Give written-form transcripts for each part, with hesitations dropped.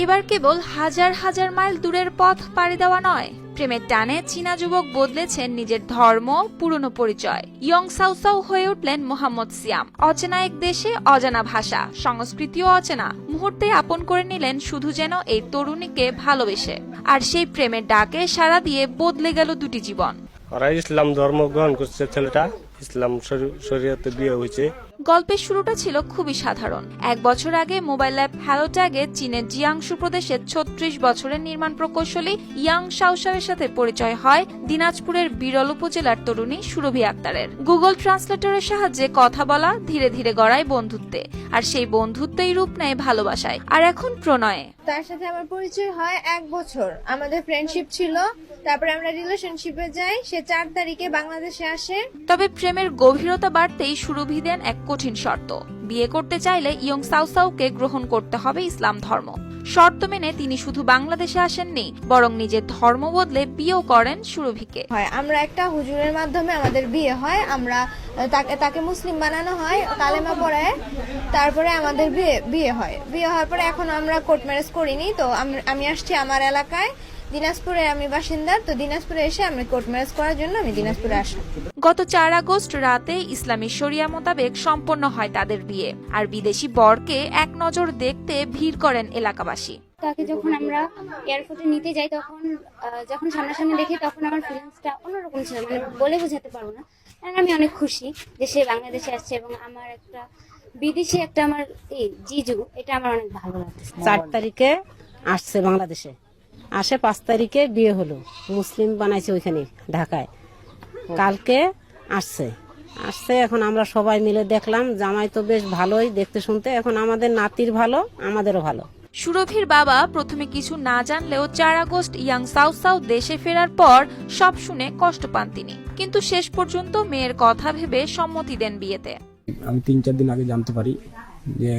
এবার কেবল হাজার হাজার মাইল দূরের পথ পাড়ি দেওয়া নয়, প্রেমের টানে চীনা যুবক বদলেছেন নিজের ধর্ম, পুরনো পরিচয়। ইয়ং সাউসাউ হয়ে উঠলেন মোহাম্মদ সিয়াম। অচেনা এক দেশে অজানা ভাষা, সংস্কৃতিও অচেনা, মুহূর্তে আপন করে নিলেন শুধু যেন এই তরুণীকে ভালোবেসে। আর সেই প্রেমের ডাকে সাড়া দিয়ে বদলে গেল দুটি জীবন। ওরা ইসলাম ধর্ম গ্রহণ করছে, ছেলেটা ইসলাম শরীয়তে বিয়ে হয়েছে। গল্পের শুরুটা ছিল খুবই সাধারণ। 1 বছর আগে মোবাইল অ্যাপ হ্যালোট্যাগে চীনের জিয়াংশু প্রদেশের 36 বছরের নির্মাণ প্রকৌশলী ইয়াং শাওশাওয়ের সাথে পরিচয় হয় দিনাজপুরের বিরল উপজেলার তরুণী সুরভি আক্তারের। গুগল ট্রান্সলেটরের সাহায্যে কথা বলা ধীরে ধীরে গড়ায় বন্ধুত্বে, আর সেই বন্ধুত্বই রূপ নেয় ভালোবাসায়, আর এখন প্রণয়ে। তার সাথে আমার পরিচয় হয় 1 বছর, আমাদের ফ্রেন্ডশিপ ছিল, তারপরে আমরা রিলেশনশিপে যাই। সে 4 তারিখে বাংলাদেশে আসে। তবে প্রেমের গভীরতা বাড়তেই সুরভি দেন এক কঠিন শর্ত। বিয়ে করতে চাইলে ইয়ং সাউসাউকে গ্রহণ করতে হবে ইসলাম ধর্ম। শর্ত মেনে তিনি শুধু বাংলাদেশে আসেননি, বরং নিজের ধর্ম বদলে বিয়েও করেন সুরভিকে। আমরা একটা হুজুরের মাধ্যমে আমাদের বিয়ে হয়, আমরা তাকে মুসলিম বানানো হয়, কালেমা পড়ায়, তারপরে আমাদের বিয়ে হয়। বিয়ে হওয়ার পরে এখন আমরা কোর্ট ম্যারেজ করিনি। তো আমি আসছি আমার এলাকায়, দিনাজপুরে আমি বাসিন্দা। তো দিনাজপুরে এসে আমি কোর্ট ম্যারেজ করার জন্য আমি দিনাজপুরে আসি। গত 4 আগস্ট রাতে ইসলামী শরিয়া মোতাবেক সম্পন্ন হয় তাদের বিয়ে, আর বিদেশি বরকে এক নজর দেখতে ভিড় করেন এলাকাবাসী। তাকে যখন আমরা এয়ারপোর্টে নিতে যাই, তখন যখন সামনাসামনি দেখি, তখন আমার ফিলিংসটা অন্যরকম ছিল, মানে বলে বোঝাতে পারবো না। আমি অনেক খুশি যে সে বাংলাদেশে আসছে, এবং আমার একটা বিদেশি একটা আমার জিজু, এটা আমার অনেক ভালো লাগছে। 4 তারিখে আসছে বাংলাদেশে, আসে 5 তারিখে বিয়ে হলো, মুসলিম বানাইছে ওইখানে ঢাকায়। কালকে আসছে। এখন আমরা সবাই মিলে দেখলাম জামাই তো বেশ ভালোই দেখতে শুনতে। এখন আমাদের নাতির ভালো, আমাদেরও ভালো। সুরভির বাবা প্রথমে কিছু না জানলেও 4 আগস্ট ইয়াং সাউসাউ দেশে ফেরার পর সব শুনে কষ্ট পান তিনি, কিন্তু শেষ পর্যন্ত মেয়ের কথা ভেবে সম্মতি দেন বিয়েতে। আমি 3-4 দিন আগে জানতে পারি যে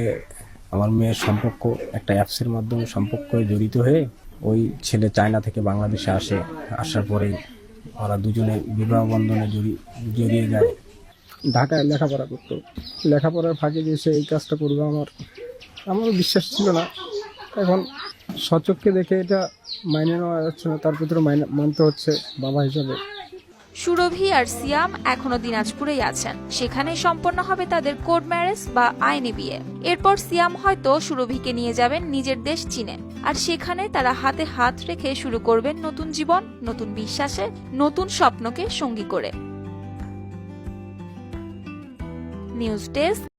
আমার মেয়ের সম্পর্ক একটা অ্যাপসের মাধ্যমে সম্পর্কে জড়িত হয়ে ওই ছেলে চায়না থেকে বাংলাদেশে আসে। আসার পরে ওরা দুজনে বিবাহ বন্ধনে জড়িয়ে যায়। ঢাকায় লেখাপড়া করতো, লেখাপড়ার ফাঁকে যে সে এই কাজটা করবে আমারও বিশ্বাস ছিল না। এখন সচক্ষে দেখে এটা মাইনে নেওয়া যাচ্ছে না, তার ভিতরে মানতে হচ্ছে বাবা হিসাবে। সুরভি আর সিয়াম এখনো দিনাজপুরেই আছেন। সেখানেই সম্পন্ন হবে তাদের কোর্ট ম্যারেজ বা আইনি বিয়ে। এরপর সিয়াম হয়তো সুরভিকে নিয়ে যাবেন নিজের দেশ চীনে, আর সেখানে তারা হাতে হাত রেখে শুরু করবেন নতুন জীবন, নতুন বিশ্বাসে, নতুন স্বপ্নকে সঙ্গী করে। News desk.